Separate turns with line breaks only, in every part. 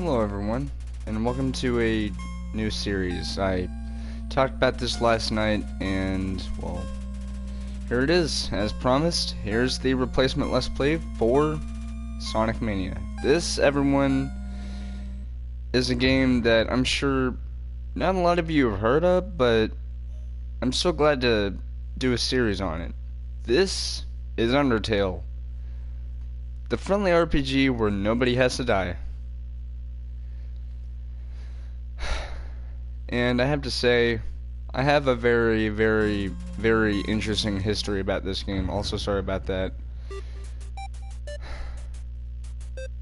Hello everyone, and welcome to a new series. I talked about this last night, and, well, here it is. As promised, here's the replacement Let's Play for Sonic Mania. This, everyone, is a game that I'm sure not a lot of you have heard of, but I'm so glad to do a series on it. This is Undertale, the friendly RPG where nobody has to die. And I have to say, I have a very, very, very interesting history about this game. Also, sorry about that.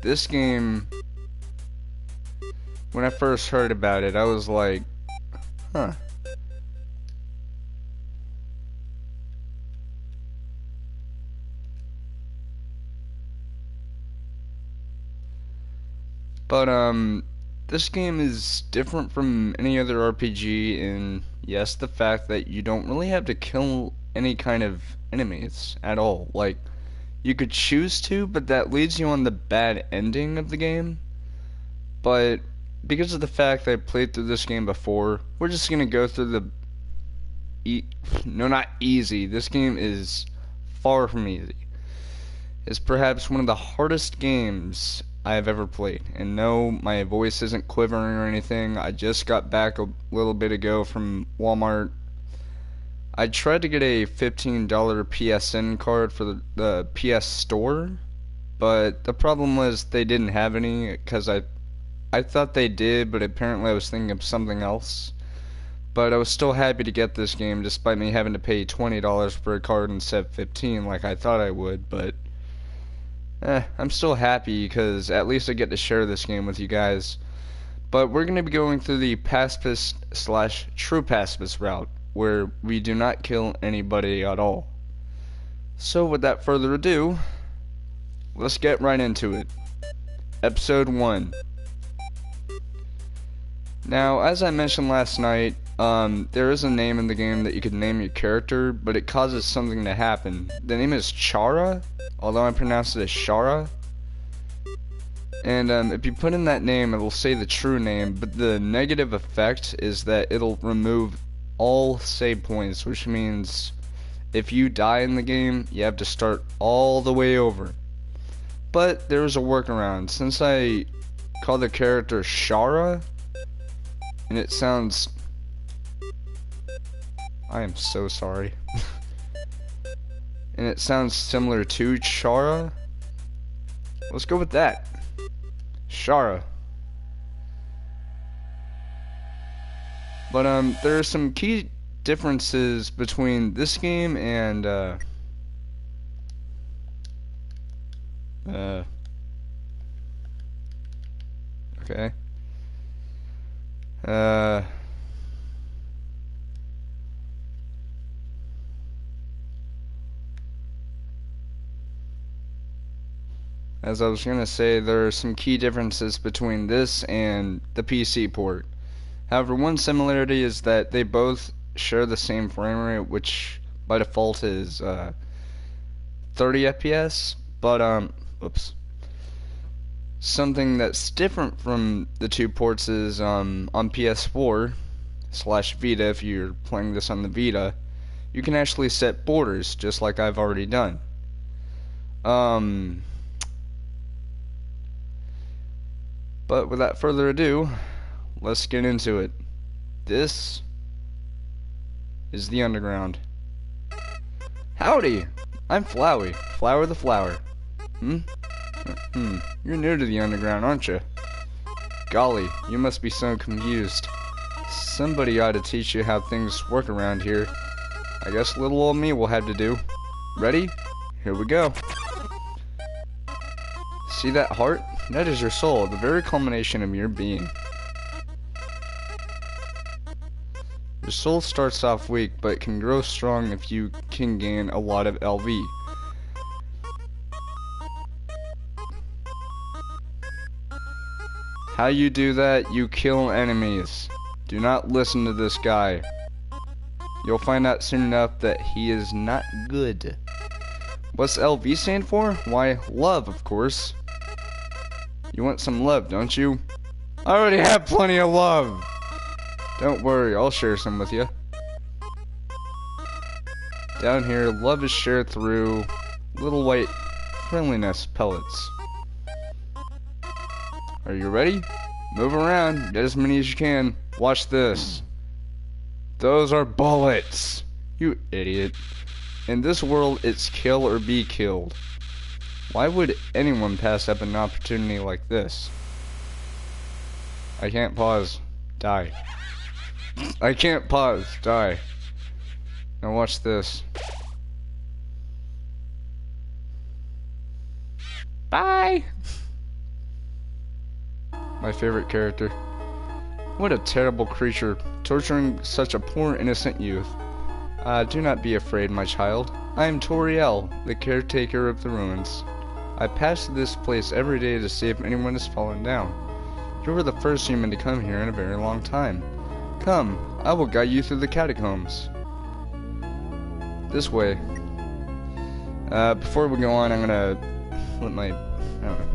This game, when I first heard about it, I was like, huh. But, this game is different from any other RPG in, yes, the fact that you don't really have to kill any kind of enemies at all. Like, you could choose to, but that leads you on the bad ending of the game. But because of the fact that I played through this game before, we're just gonna go through no, not easy. This game is far from easy. It's perhaps one of the hardest games I have ever played. And no, my voice isn't quivering or anything. I just got back a little bit ago from Walmart. I tried to get a $15 PSN card for the PS Store, but the problem was they didn't have any, because I thought they did, but apparently I was thinking of something else. But I was still happy to get this game, despite me having to pay $20 for a card instead of 15 like I thought I would, but I'm still happy because at least I get to share this game with you guys. But we're going to be going through the pacifist / true pacifist route, where we do not kill anybody at all. So without further ado, let's get right into it. Episode 1. Now, as I mentioned last night, there is a name in the game that you could name your character, but it causes something to happen. The name is Chara, although I pronounce it as Shara. And if you put in that name, it will say the true name, but the negative effect is that it'll remove all save points, which means if you die in the game, you have to start all the way over. But there is a workaround. Since I call the character Shara, and it sounds... I am so sorry. And it sounds similar to Chara. Let's go with that. Shara. But there are some key differences between this game and okay. As I was gonna say, there are some key differences between this and the PC port. However, one similarity is that they both share the same frame rate, which by default is 30 FPS. But oops. Something that's different from the two ports is on PS4 / Vita, if you're playing this on the Vita, you can actually set borders, just like I've already done. But without further ado, let's get into it. This is the underground. Howdy! I'm Flowey. Flower the Flower. You're new to the underground, aren't you? Golly, you must be so confused. Somebody ought to teach you how things work around here. I guess little old me will have to do. Ready? Here we go. See that heart? That is your soul, the very culmination of your being. Your soul starts off weak, but can grow strong if you can gain a lot of LV. How you do that? You kill enemies. Do not listen to this guy. You'll find out soon enough that he is not good. What's LV stand for? Why, love, of course. You want some love, don't you? I already have plenty of love. Don't worry, I'll share some with you. Down here, love is shared through little white friendliness pellets. Are you ready? Move around, get as many as you can. Watch this. Those are bullets. You idiot. In this world, it's kill or be killed. Why would anyone pass up an opportunity like this? I can't pause. Die. I can't pause. Die. Now watch this. Bye! My favorite character. What a terrible creature, torturing such a poor innocent youth. Do not be afraid, my child. I am Toriel, the caretaker of the ruins. I pass this place every day to see if anyone has fallen down. You were the first human to come here in a very long time. Come, I will guide you through the catacombs. This way. Before we go on, I'm gonna let my... I don't know.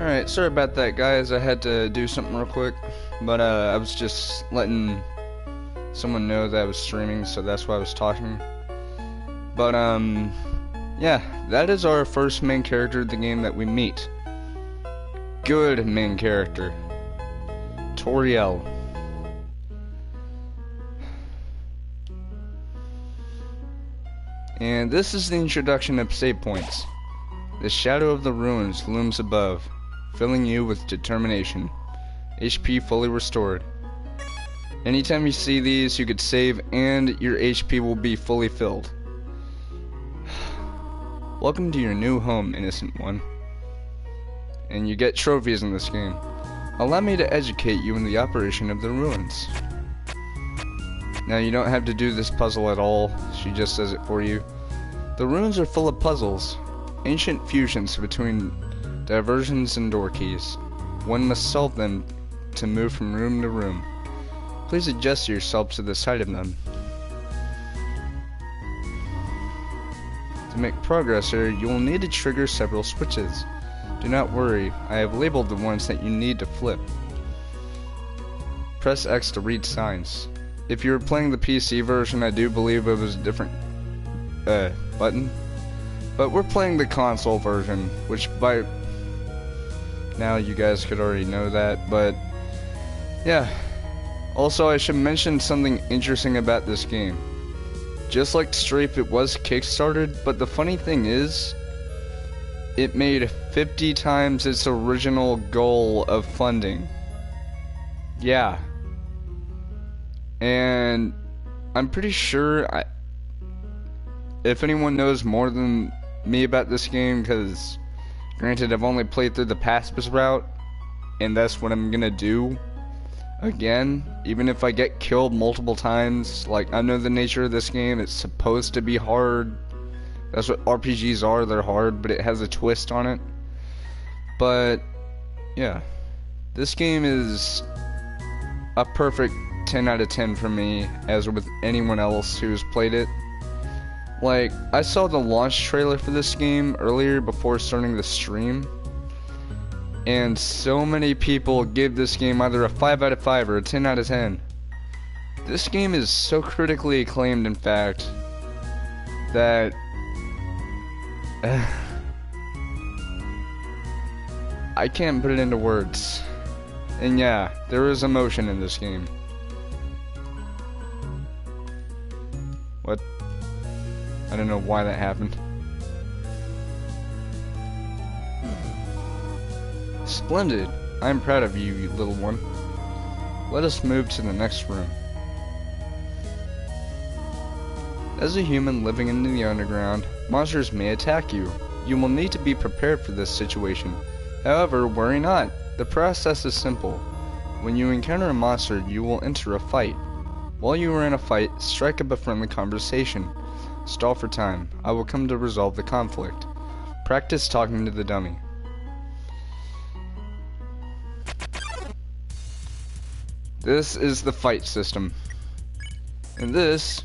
Alright, sorry about that, guys. I had to do something real quick. But, I was just letting someone know that I was streaming, so that's why I was talking. But, yeah, that is our first main character of the game that we meet. Good main character. Toriel. And this is the introduction of save points. The shadow of the ruins looms above, filling you with determination. HP fully restored. Anytime you see these, you could save and your HP will be fully filled. Welcome to your new home, innocent one. And you get trophies in this game. Allow me to educate you in the operation of the ruins. Now you don't have to do this puzzle at all, she just does it for you. The ruins are full of puzzles, ancient fusions between diversions and door keys. One must solve them to move from room to room. Please adjust yourself to the sight of them. To make progress here, you will need to trigger several switches. Do not worry, I have labeled the ones that you need to flip. Press X to read signs. If you were playing the PC version, I do believe it was a different button. But we're playing the console version, which by now you guys could already know that, but yeah. Also, I should mention something interesting about this game. Just like Strafe, it was kickstarted, but the funny thing is, it made 50 times its original goal of funding. Yeah. And I'm pretty sure, if anyone knows more than me about this game, because granted I've only played through the pacifist route, and that's what I'm gonna do again, even if I get killed multiple times. Like, I know the nature of this game, it's supposed to be hard. That's what RPGs are, they're hard, but it has a twist on it. But yeah, this game is a perfect 10 out of 10 for me, as with anyone else who's played it. Like, I saw the launch trailer for this game earlier before starting the stream, and so many people give this game either a 5 out of 5 or a 10 out of 10. This game is so critically acclaimed, in fact, that I can't put it into words. And yeah, there is emotion in this game. What? I don't know why that happened. Splendid. I'm proud of you, you little one. Let us move to the next room. As a human living in the underground, monsters may attack you. You will need to be prepared for this situation. However, worry not. The process is simple. When you encounter a monster, you will enter a fight. While you are in a fight, strike up a friendly conversation. Stall for time. I will come to resolve the conflict. Practice talking to the dummy. This is the fight system. And this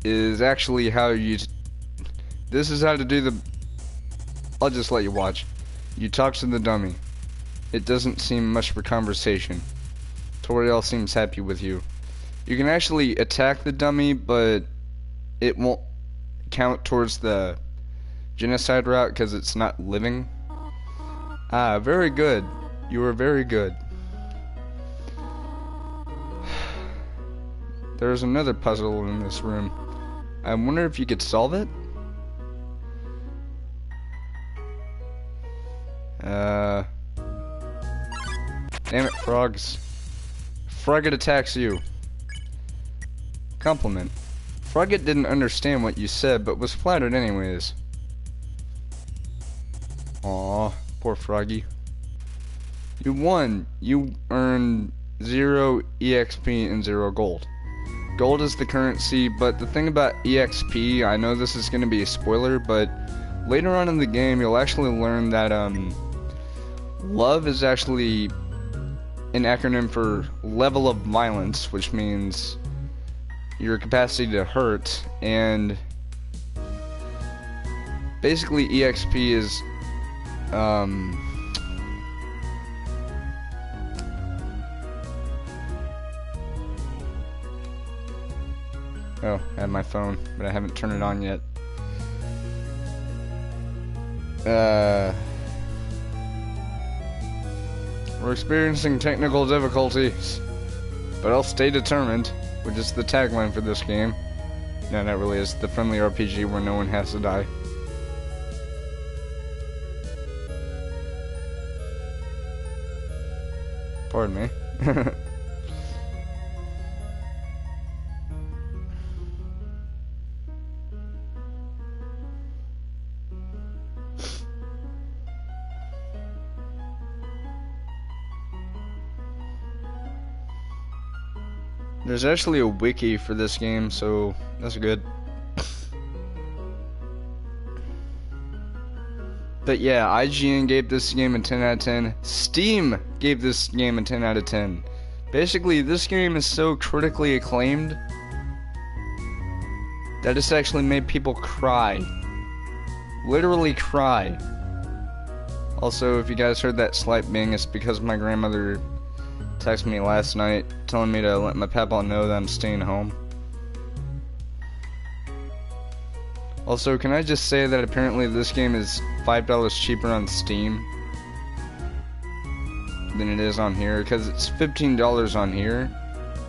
is actually how you... This is how to do the... I'll just let you watch. You talk to the dummy. It doesn't seem much for conversation. Toriel seems happy with you. You can actually attack the dummy, but it won't count towards the genocide route because it's not living. Ah, very good. You are very good. There's another puzzle in this room. I wonder if you could solve it? Damn it, frogs. Frogget attacks you. Compliment. Frogget didn't understand what you said, but was flattered anyways. Aw, poor Froggy. You won. You earned 0 EXP and 0 gold. Gold is the currency, but the thing about EXP, I know this is going to be a spoiler, but later on in the game, you'll actually learn that, love is actually an acronym for level of violence, which means your capacity to hurt, and basically EXP is, Oh, I have my phone, but I haven't turned it on yet. We're experiencing technical difficulties, but I'll stay determined, which is the tagline for this game. No, not really. It's the friendly RPG where no one has to die. Pardon me. There's actually a wiki for this game, so that's good. But yeah, IGN gave this game a 10 out of 10. Steam gave this game a 10 out of 10. Basically, this game is so critically acclaimed that it's actually made people cry. Literally cry. Also, if you guys heard that slight bing, it's because my grandmother texted me last night telling me to let my papa know that I'm staying home. Also, can I just say that apparently this game is $5 cheaper on Steam than it is on here, because it's $15 on here.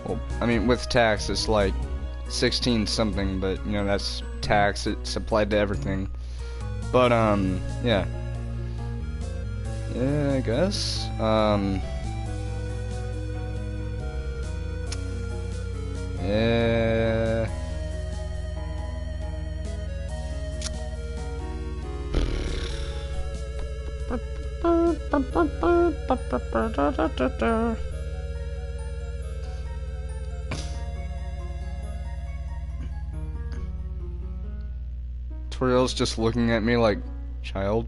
Well, I mean, with tax it's like 16 something, but you know, that's tax, it's applied to everything. But yeah, I guess yeah. Toriel's just looking at me like, child.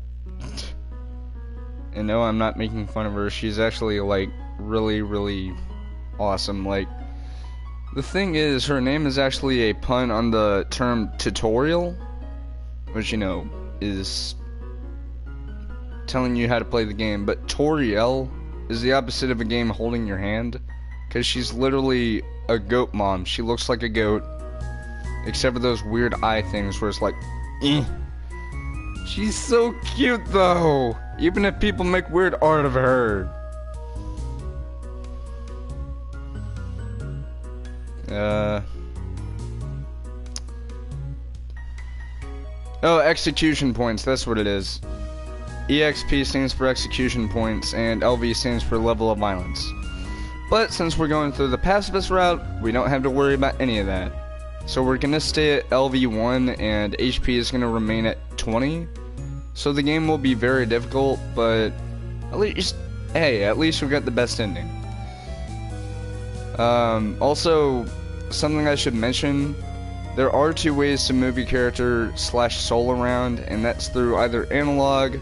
And no, I'm not making fun of her. She's actually like really, really awesome. Like, the thing is, her name is actually a pun on the term tutorial, which, you know, is telling you how to play the game. But Toriel is the opposite of a game holding your hand, because she's literally a goat mom. She looks like a goat, except for those weird eye things where it's like, eh. She's so cute though, even if people make weird art of her. Oh, execution points, that's what it is. EXP stands for execution points, and LV stands for level of violence. But since we're going through the pacifist route, we don't have to worry about any of that. So we're gonna stay at LV1, and HP is gonna remain at 20. So the game will be very difficult, but at least, hey, at least we got the best ending. Also, something I should mention, there are two ways to move your character / soul around, and that's through either analog,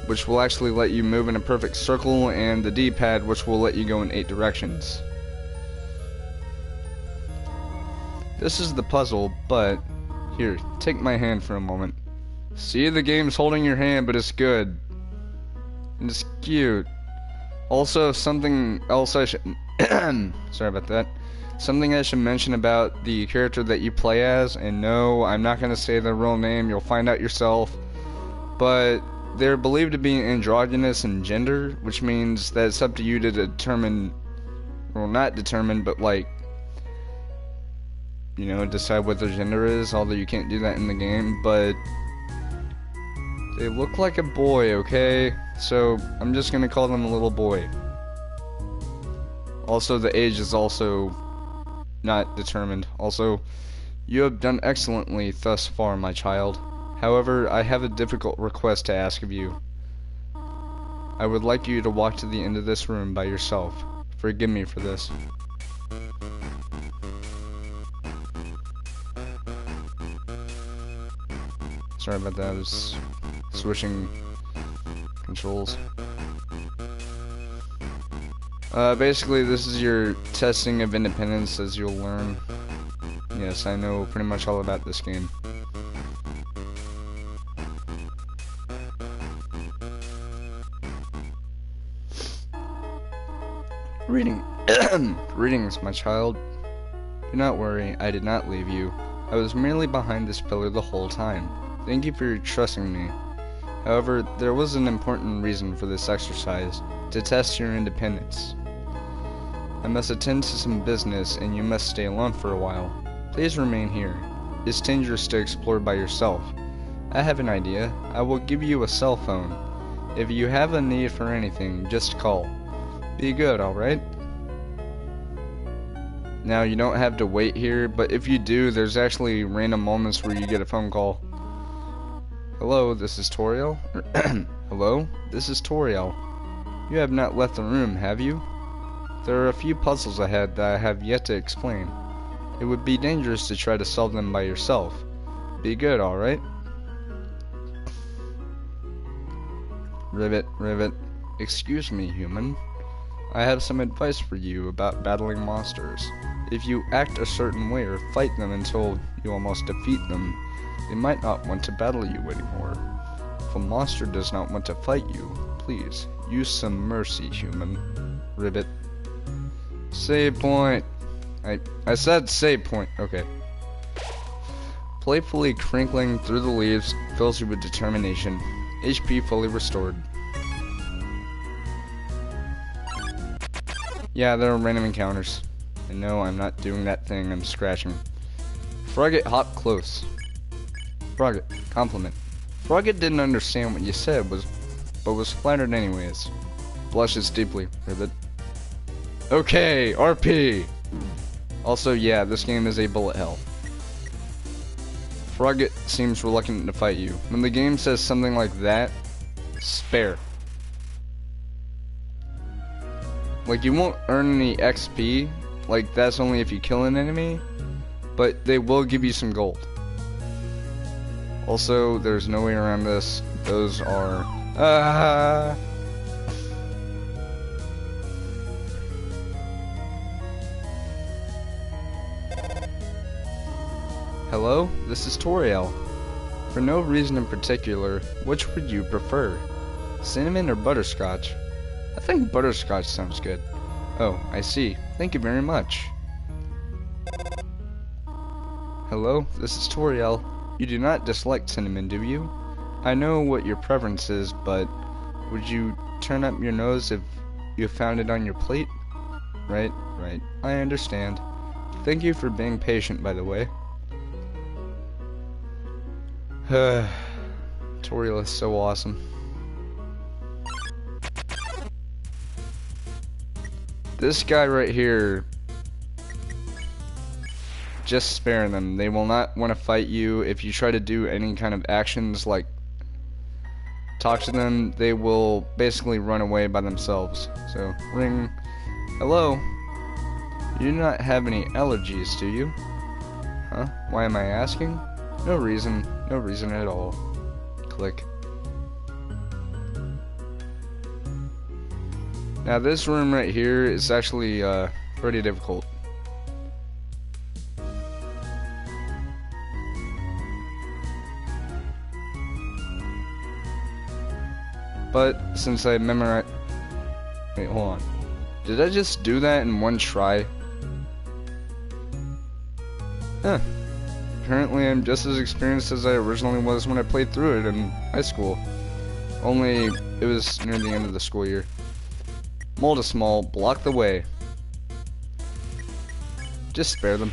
which will actually let you move in a perfect circle, and the D-pad, which will let you go in 8 directions. This is the puzzle, but here, take my hand for a moment. See, the game's holding your hand, but it's good. And it's cute. Also, something else I should sorry about that. Something I should mention about the character that you play as, and no, I'm not gonna say their real name, you'll find out yourself. But they're believed to be androgynous in gender, which means that it's up to you to determine, well, not determine, but like, you know, decide what their gender is, although you can't do that in the game. But they look like a boy, okay? So I'm just gonna call them a little boy. Also, the age is also not determined. Also, you have done excellently thus far, my child. However, I have a difficult request to ask of you. I would like you to walk to the end of this room by yourself. Forgive me for this. Sorry about that, I was switching controls. Basically, this is your testing of independence, as you'll learn. Yes, I know pretty much all about this game. Reading. Greetings, my child. Do not worry, I did not leave you. I was merely behind this pillar the whole time. Thank you for trusting me. However, there was an important reason for this exercise, to test your independence. I must attend to some business and you must stay alone for a while. Please remain here. It's dangerous to explore by yourself. I have an idea. I will give you a cell phone. If you have a need for anything, just call. Be good, alright? Now, you don't have to wait here, but if you do, there's actually random moments where you get a phone call. Hello, this is Toriel? Hello, this is Toriel. You have not left the room, have you? There are a few puzzles ahead that I have yet to explain. It would be dangerous to try to solve them by yourself. Be good, alright? Rivet, Rivet. Excuse me, human. I have some advice for you about battling monsters. If you act a certain way or fight them until you almost defeat them, they might not want to battle you anymore. If a monster does not want to fight you, please, use some mercy, human. Rivet. Save point. I said save point. Okay. Playfully crinkling through the leaves fills you with determination. HP fully restored. Yeah, there are random encounters. And no, I'm not doing that thing, I'm scratching. Frogget hop close. Frogget, compliment. Frogget didn't understand what you said, but was flattered anyways. Blushes deeply, Rivet. Okay, RP! Also, yeah, this game is a bullet hell. Frogget seems reluctant to fight you. When the game says something like that, spare. Like, you won't earn any XP, like, that's only if you kill an enemy, but they will give you some gold. Also, there's no way around this. Those are... Hello, this is Toriel. For no reason in particular, which would you prefer? Cinnamon or butterscotch? I think butterscotch sounds good. Oh, I see. Thank you very much. Hello, this is Toriel. You do not dislike cinnamon, do you? I know what your preference is, but would you turn up your nose if you found it on your plate? Right. I understand. Thank you for being patient, by the way. Toriel is so awesome. This guy right here, just spare them. They will not want to fight you. If you try to do any kind of actions like talk to them, they will basically run away by themselves. So, ring. Hello? You do not have any allergies, do you? Huh? Why am I asking? No reason at all. Click. Now this room right here is actually pretty difficult. But since I memorized... Wait, hold on. Did I just do that in one try? Huh. Apparently I'm just as experienced as I originally was when I played through it in high school. Only it was near the end of the school year. Small, block the way. Just spare them.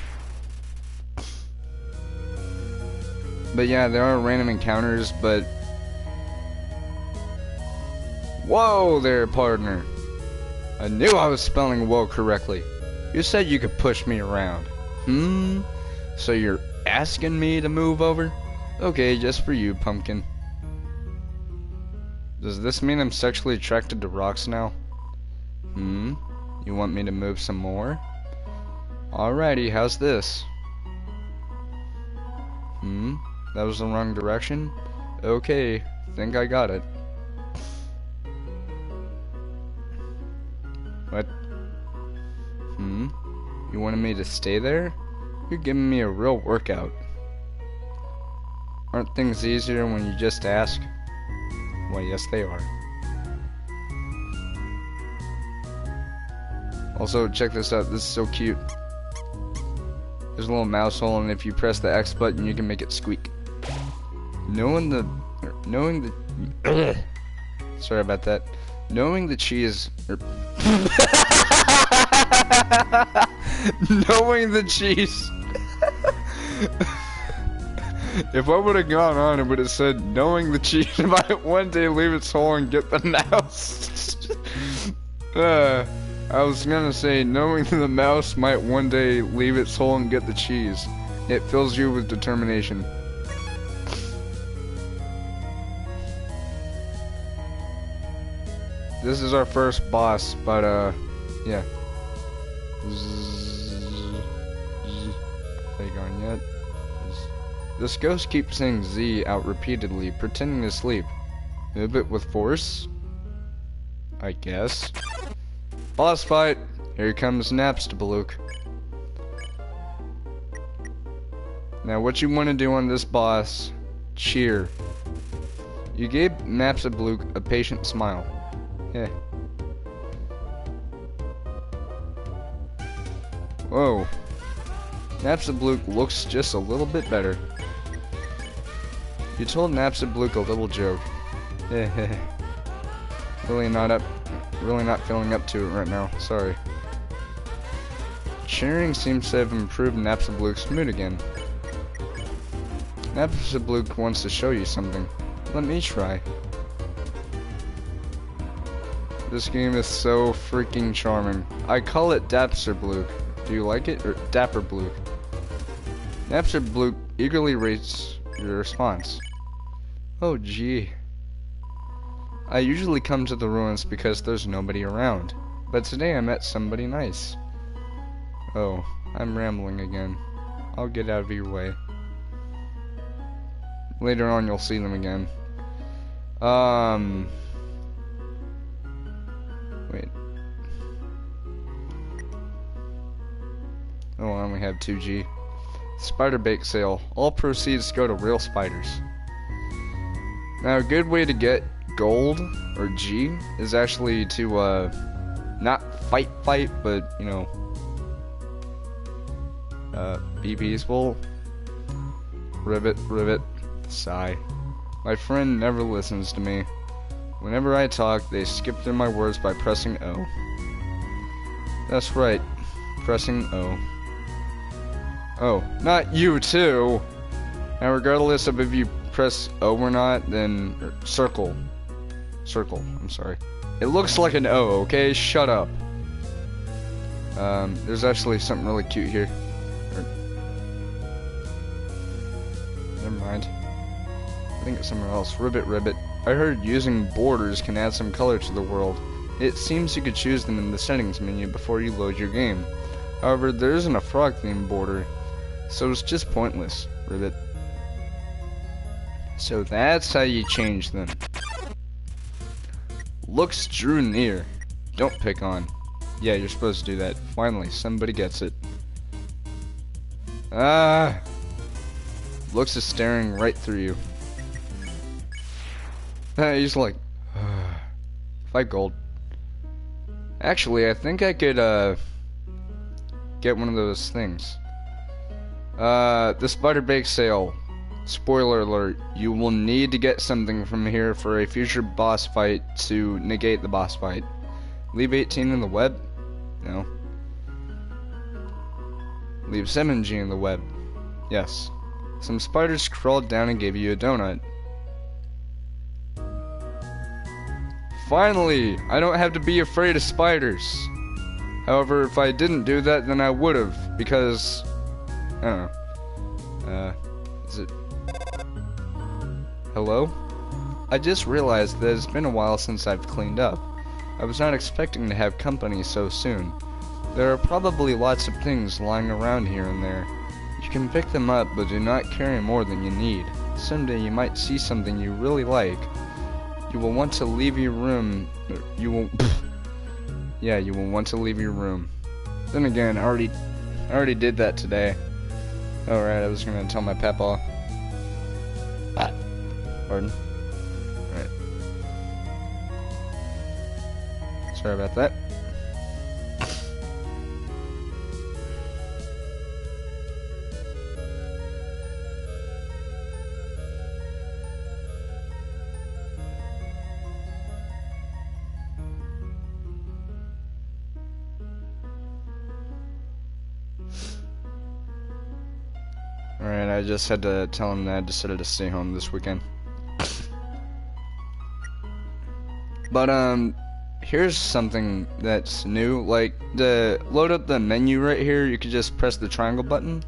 But yeah, there are random encounters, but... Whoa there, partner. I knew I was spelling whoa correctly. You said you could push me around. So you're asking me to move over? Okay, just for you, pumpkin. Does this mean I'm sexually attracted to rocks now? You want me to move some more? Alrighty, how's this? That was the wrong direction? Okay, think I got it. What? You wanted me to stay there? You're giving me a real workout. Aren't things easier when you just ask? Well, yes they are. Also, check this out. This is so cute. There's a little mouse hole, and if you press the X button, you can make it squeak. Knowing the sorry about that. Knowing the cheese knowing the cheese. If I would have gone on, it would have said, knowing the cheese might one day leave its hole and get the mouse. I was gonna say, knowing the mouse might one day leave its hole and get the cheese. It fills you with determination. This is our first boss, but yeah. Are you going yet? This ghost keeps saying Z out repeatedly, pretending to sleep. Move it with force? I guess. Boss fight! Here comes Napstablook. Now what you want to do on this boss, cheer. You gave Napstablook a patient smile. Yeah. Whoa. Napstablook looks just a little bit better. You told Napstablook a little joke. Really not feeling up to it right now. Sorry. Cheering seems to have improved Napstablook's mood again. Napstablook wants to show you something. Let me try. This game is so freaking charming. I call it Dapserblook. Do you like it? Or Dapperblook? Napstablook eagerly rates your response. Oh gee. I usually come to the ruins because there's nobody around. But today I met somebody nice. Oh, I'm rambling again. I'll get out of your way. Later on you'll see them again. Wait. Oh, I only have 2G. Spider bake sale. All proceeds go to real spiders. Now, a good way to get gold, or G, is actually to, not fight, but, you know, be peaceful. Ribbit, sigh. My friend never listens to me. Whenever I talk, they skip through my words by pressing O. That's right, pressing O. Oh, not you too! Now regardless of if you press O or not, then circle, I'm sorry. It looks like an O, okay? Shut up. There's actually something really cute here. Never mind. I think it's somewhere else. Ribbit. I heard using borders can add some color to the world. It seems you could choose them in the settings menu before you load your game. However, there isn't a frog themed border, so it's just pointless. Ribbit. So that's how you change them. Looks drew near. Don't pick on. Yeah, you're supposed to do that. Finally, somebody gets it. Ah! Looks is staring right through you. He's like, fight gold. Actually, I think I could, get one of those things. The spider bake sale. Spoiler alert, you will need to get something from here for a future boss fight to negate the boss fight. Leave 18 in the web? No. Leave 7G in the web? Yes. Some spiders crawled down and gave you a donut. Finally! I don't have to be afraid of spiders. However, if I didn't do that, then I would've, because... I don't know. Is it... Hello? I just realized that it's been a while since I've cleaned up. I was not expecting to have company so soon. There are probably lots of things lying around here and there. You can pick them up, but do not carry more than you need. Someday you might see something you really like. You will want to leave your room. You will... Yeah, you will want to leave your room. Then again, I already did that today. Oh right, I was gonna tell my papa. Pardon. Alright. Sorry about that. Alright, I just had to tell him that I decided to stay home this weekend. But, here's something that's new. Like, to load up the menu right here, you could just press the triangle button.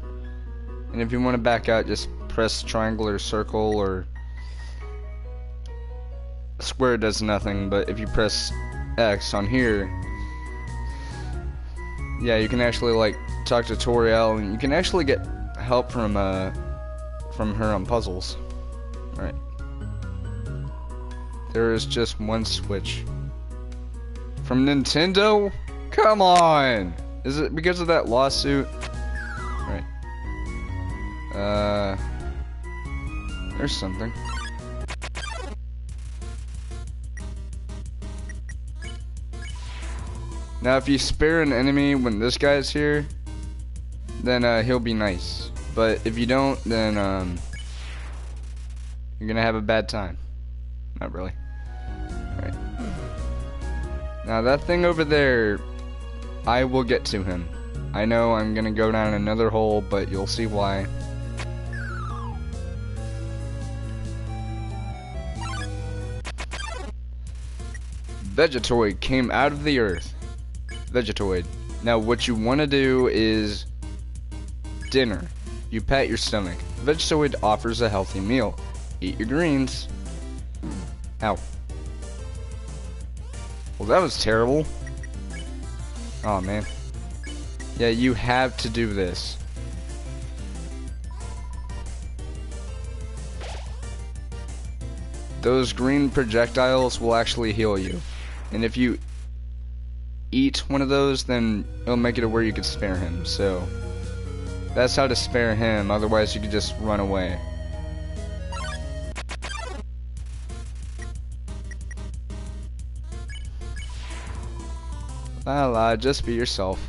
And if you want to back out, just press triangle or circle or... Square does nothing, but if you press X on here... Yeah, you can actually, like, talk to Toriel, and you can actually get help from her on puzzles. Right. There is just one Switch. From Nintendo? Come on! Is it because of that lawsuit? Right. There's something. Now if you spare an enemy when this guy's here, then he'll be nice. But if you don't, then you're gonna have a bad time. Not really. Right. Now that thing over there, I will get to him. I know I'm gonna go down another hole, but you'll see why. Vegetoid came out of the earth. Vegetoid. Now what you want to do is dinner. You pat your stomach. Vegetoid offers a healthy meal. Eat your greens. Ow. Well, that was terrible. Oh man. Yeah, you have to do this. Those green projectiles will actually heal you. And if you eat one of those, then it'll make it to where you could spare him. So that's how to spare him, otherwise you could just run away. La la, just be yourself.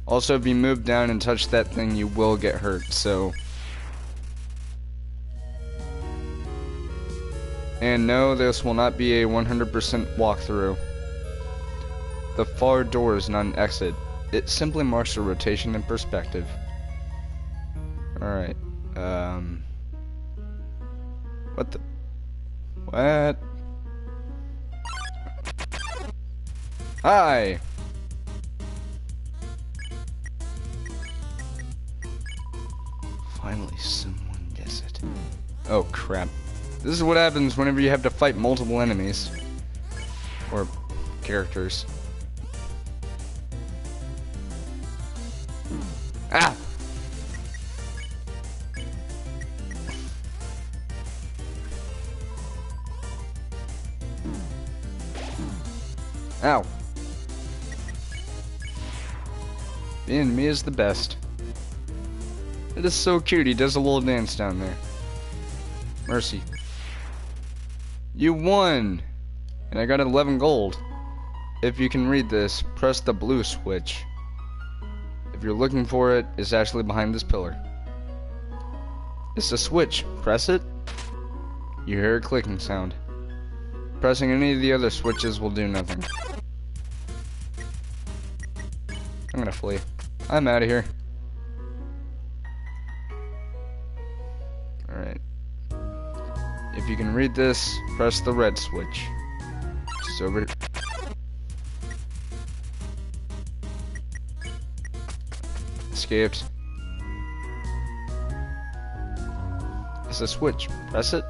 Also, if you move down and touch that thing, you will get hurt, so... And no, this will not be a 100% walkthrough. The far door is not an exit. It simply marks a rotation in perspective. Alright, What the... What? Hi! Finally, someone gets it. Oh, crap. This is what happens whenever you have to fight multiple enemies. Or characters. Ah! Ow. Being me is the best. It is so cute, he does a little dance down there. Mercy. You won! And I got 11 gold. If you can read this, press the blue switch. If you're looking for it, it's actually behind this pillar. It's a switch. Press it. You hear a clicking sound. Pressing any of the other switches will do nothing. I'm gonna flee. I'm out of here. Alright. If you can read this, press the red switch. It's over. Escaped. It's a switch. Press it.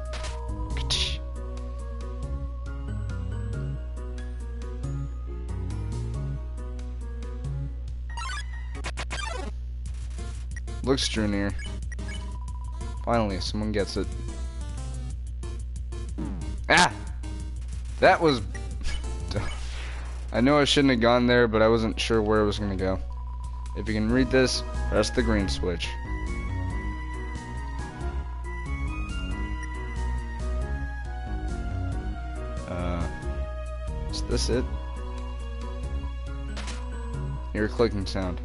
Looks true near. Finally, someone gets it. Ah! That was... I know I shouldn't have gone there, but I wasn't sure where it was going to go. If you can read this, press the green switch. Is this it? Hear a clicking sound.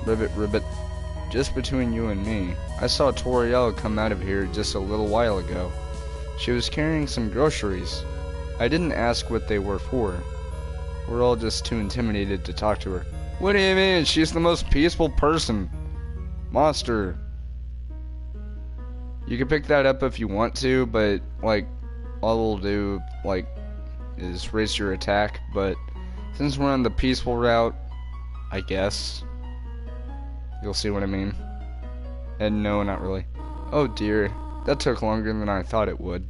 Ribbit, ribbit. Just between you and me, I saw Toriel come out of here just a little while ago. She was carrying some groceries. I didn't ask what they were for. We're all just too intimidated to talk to her. What do you mean? She's the most peaceful person. Monster. You can pick that up if you want to, but, like, all it'll do, like, is raise your attack, but since we're on the peaceful route, I guess you'll see what I mean. And no, not really. Oh dear, that took longer than I thought it would.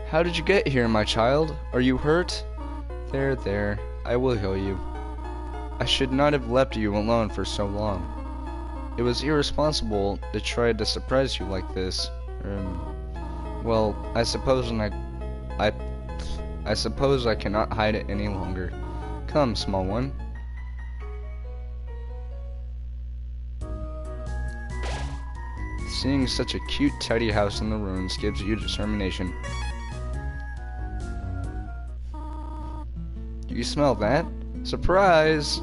How did you get here, my child? Are you hurt? There, I will heal you. I should not have left you alone for so long. It was irresponsible to try to surprise you like this. Well, I suppose I cannot hide it any longer. Come, small one. Seeing such a cute, tidy house in the ruins gives you determination. Do you smell that? Surprise!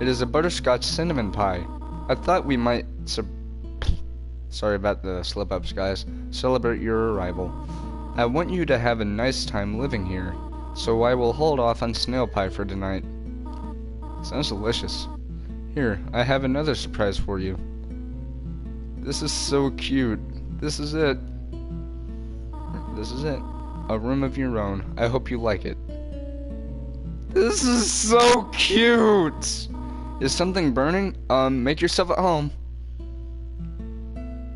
It is a butterscotch cinnamon pie. I thought we might sorry about the slip-ups, guys. Celebrate your arrival. I want you to have a nice time living here, so I will hold off on snail pie for tonight. Sounds delicious. Here, I have another surprise for you. This is so cute. This is it. This is it. A room of your own. I hope you like it. This is so cute! Is something burning? Make yourself at home.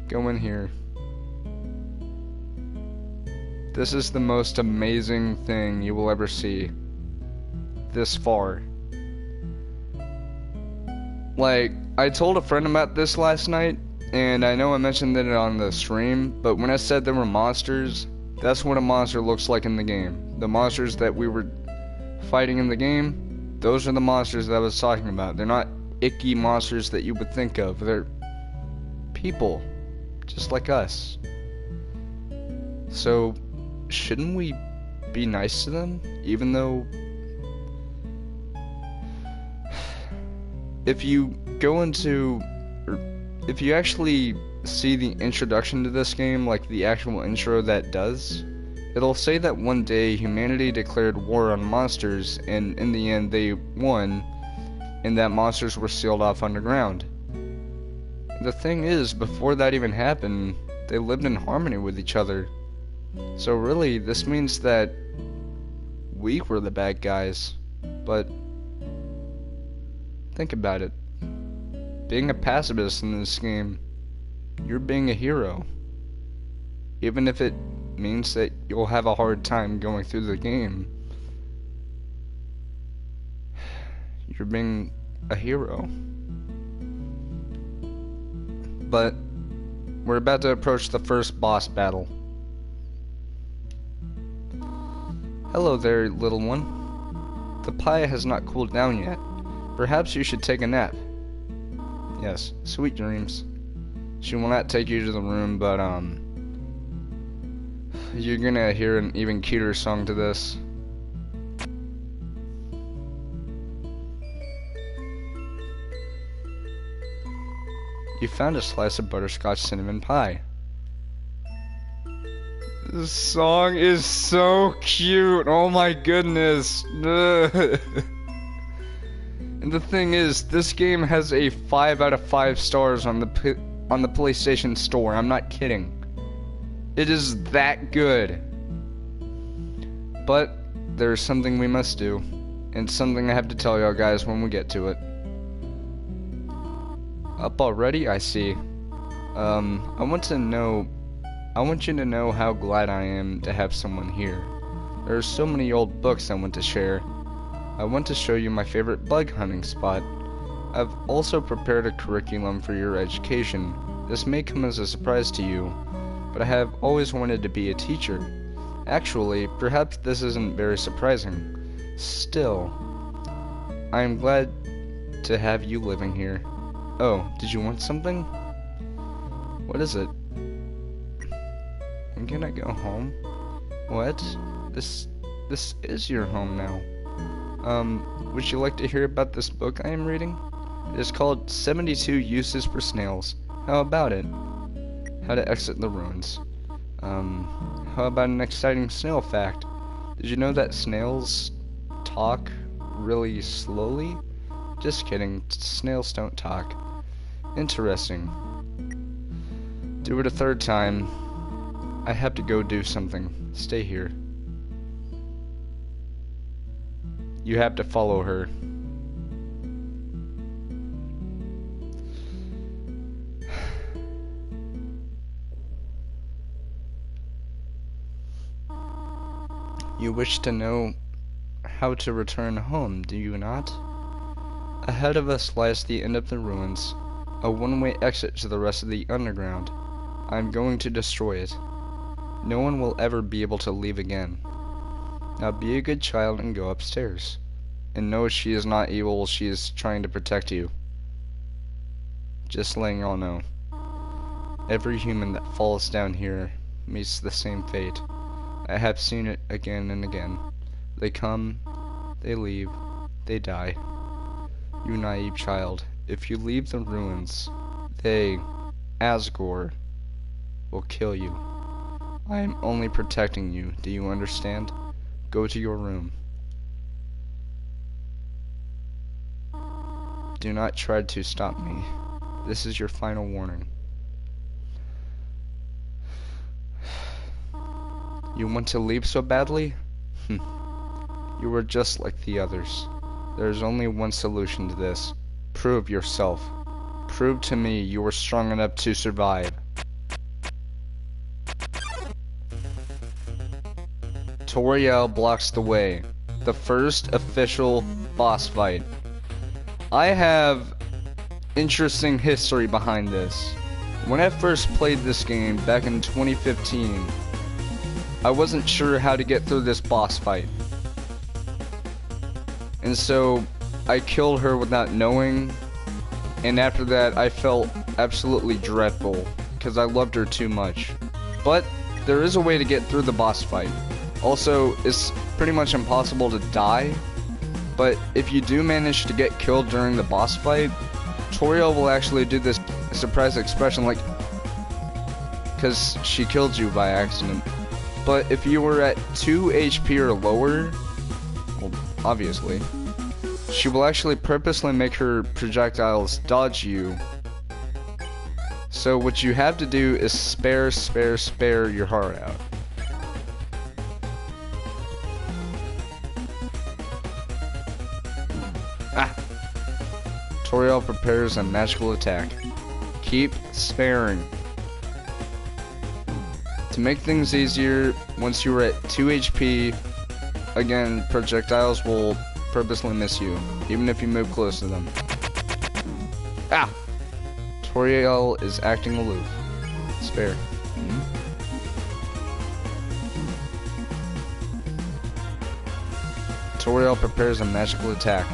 Go in here. This is the most amazing thing you will ever see. This far. Like, I told a friend about this last night, and I know I mentioned it on the stream, but when I said there were monsters, that's what a monster looks like in the game. The monsters that we were fighting in the game, those are the monsters that I was talking about. They're not icky monsters that you would think of. They're people, just like us. So, shouldn't we be nice to them? Even though, if you go into, or if you actually see the introduction to this game, like the actual intro that does, it'll say that one day humanity declared war on monsters, and in the end they won, and that monsters were sealed off underground. The thing is, before that even happened, they lived in harmony with each other. So really, this means that we were the bad guys. But think about it. Being a pacifist in this game, you're being a hero. Even if it means that you'll have a hard time going through the game, you're being a hero. But we're about to approach the first boss battle. Hello there, little one. The pie has not cooled down yet. Perhaps you should take a nap. Yes, sweet dreams. She will not take you to the room, but you're gonna hear an even cuter song to this. You found a slice of butterscotch cinnamon pie. This song is so cute. Oh my goodness. And the thing is, this game has a 5 out of 5 stars on the PlayStation Store. I'm not kidding. It is that good. But there's something we must do, and something I have to tell y'all guys when we get to it. Up already? I see. I want you to know how glad I am to have someone here. There are so many old books I want to share. I want to show you my favorite bug hunting spot. I've also prepared a curriculum for your education. This may come as a surprise to you, but I have always wanted to be a teacher. Actually, perhaps this isn't very surprising. Still, I am glad to have you living here. Oh, did you want something? What is it? When can I go home? What? This is your home now. Would you like to hear about this book I am reading? It is called 72 Uses for Snails. How about it? How to exit the ruins. How about an exciting snail fact? Did you know that snails talk really slowly? Just kidding, snails don't talk. Interesting. Do it a third time. I have to go do something. Stay here. You have to follow her. You wish to know how to return home, do you not? Ahead of us lies the end of the ruins, a one-way exit to the rest of the underground. I am going to destroy it. No one will ever be able to leave again. Now be a good child and go upstairs. And know she is not evil, she is trying to protect you. Just letting y'all know. Every human that falls down here meets the same fate. I have seen it again and again. They come, they leave, they die. You naive child, if you leave the ruins, they, Asgore, will kill you. I am only protecting you, do you understand? Go to your room. Do not try to stop me. This is your final warning. You want to leave so badly? You were just like the others. There is only one solution to this. Prove yourself. Prove to me you are strong enough to survive. Toriel blocks the way. The first official boss fight. I have interesting history behind this. When I first played this game back in 2015, I wasn't sure how to get through this boss fight. And so I killed her without knowing, and after that I felt absolutely dreadful because I loved her too much. But there is a way to get through the boss fight. Also, it's pretty much impossible to die, but if you do manage to get killed during the boss fight, Toriel will actually do this surprise expression like, because she killed you by accident. But if you were at 2 HP or lower, well, obviously, she will actually purposely make her projectiles dodge you. So what you have to do is spare your heart out. Toriel prepares a magical attack. Keep sparing. To make things easier, once you are at 2 HP, again, projectiles will purposely miss you, even if you move close to them. Ah! Toriel is acting aloof. Spare. Toriel prepares a magical attack.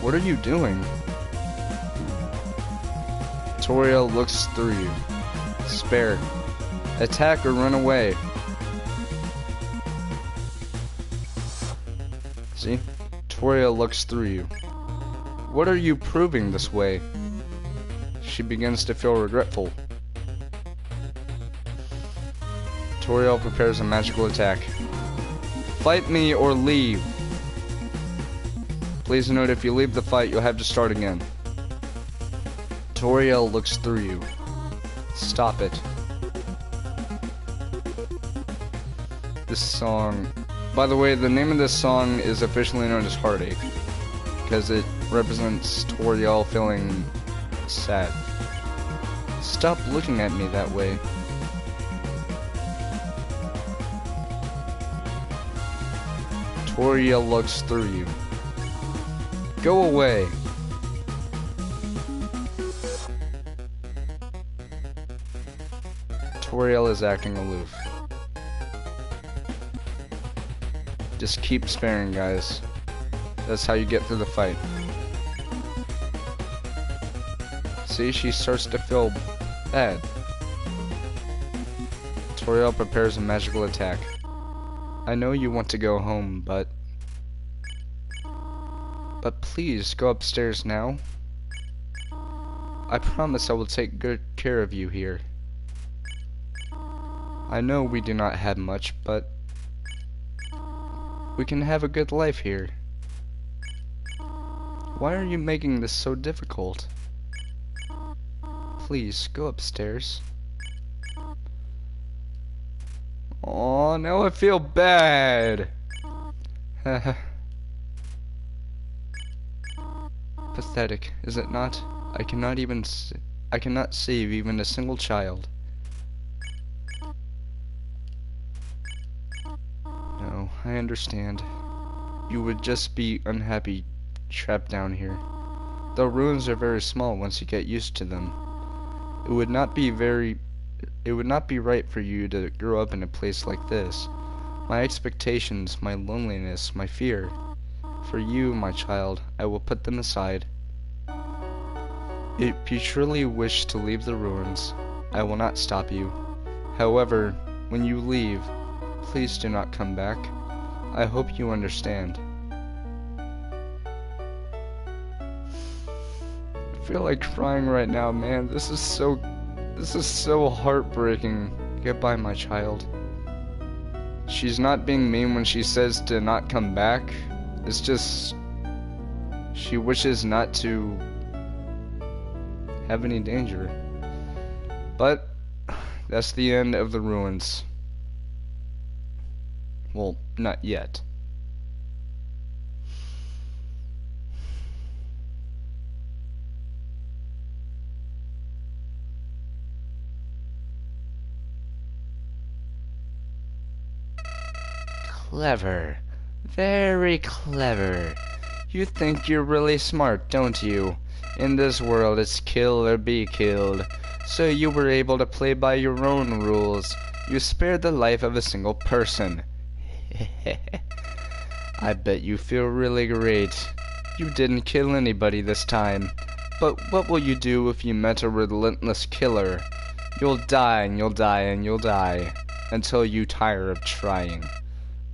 What are you doing? Toriel looks through you. Spare. Attack or run away. See? Toriel looks through you. What are you proving this way? She begins to feel regretful. Toriel prepares a magical attack. Fight me or leave. Please note if you leave the fight, you'll have to start again. Toriel looks through you. Stop it. This song... By the way, the name of this song is officially known as Heartache, because it represents Toriel feeling sad. Stop looking at me that way. Toriel looks through you. Go away. Toriel is acting aloof. Just keep sparing, guys. That's how you get through the fight. See, she starts to feel bad. Toriel prepares a magical attack. I know you want to go home, but please, go upstairs now. I promise I will take good care of you here. I know we do not have much, but we can have a good life here. Why are you making this so difficult? Please, go upstairs. Oh, now I feel bad. Pathetic, is it not? I cannot save even a single child. No, I understand. You would just be unhappy trapped down here. The ruins are very small once you get used to them. It would not be right for you to grow up in a place like this. My expectations, my loneliness, my fear. For you, my child, I will put them aside. If you truly wish to leave the ruins, I will not stop you. However, when you leave, please do not come back. I hope you understand. I feel like crying right now, man. This is so heartbreaking. Goodbye, my child. She's not being mean when she says to not come back. It's just she wishes not to have any danger. But that's the end of the ruins. Well, not yet. Clever. Very clever. You think you're really smart, don't you? In this world, it's kill or be killed. So you were able to play by your own rules. You spared the life of a single person. I bet you feel really great. You didn't kill anybody this time. But what will you do if you met a relentless killer? You'll die and you'll die and you'll die until you tire of trying.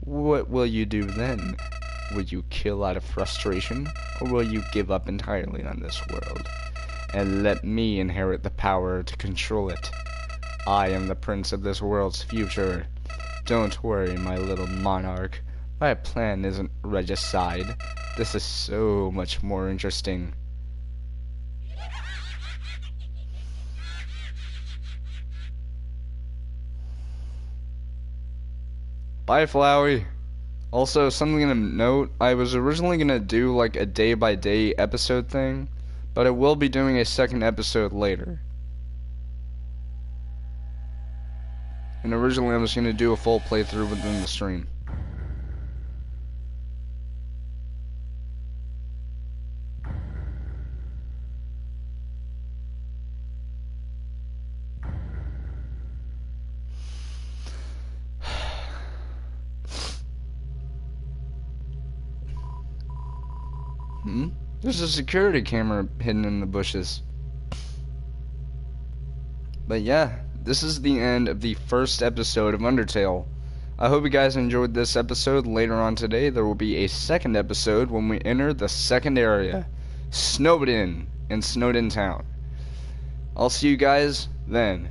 What will you do then? Will you kill out of frustration, or will you give up entirely on this world and let me inherit the power to control it? I am the prince of this world's future. Don't worry, my little monarch. My plan isn't regicide. This is so much more interesting. Bye, Flowey. Also, something to note, I was originally going to do like a day-by-day episode thing, but I will be doing a second episode later. And originally I was going to do a full playthrough within the stream. There's a security camera hidden in the bushes. But yeah, this is the end of the first episode of Undertale. I hope you guys enjoyed this episode. Later on today, there will be a second episode when we enter the second area, Snowdin in Snowdin Town. I'll see you guys then.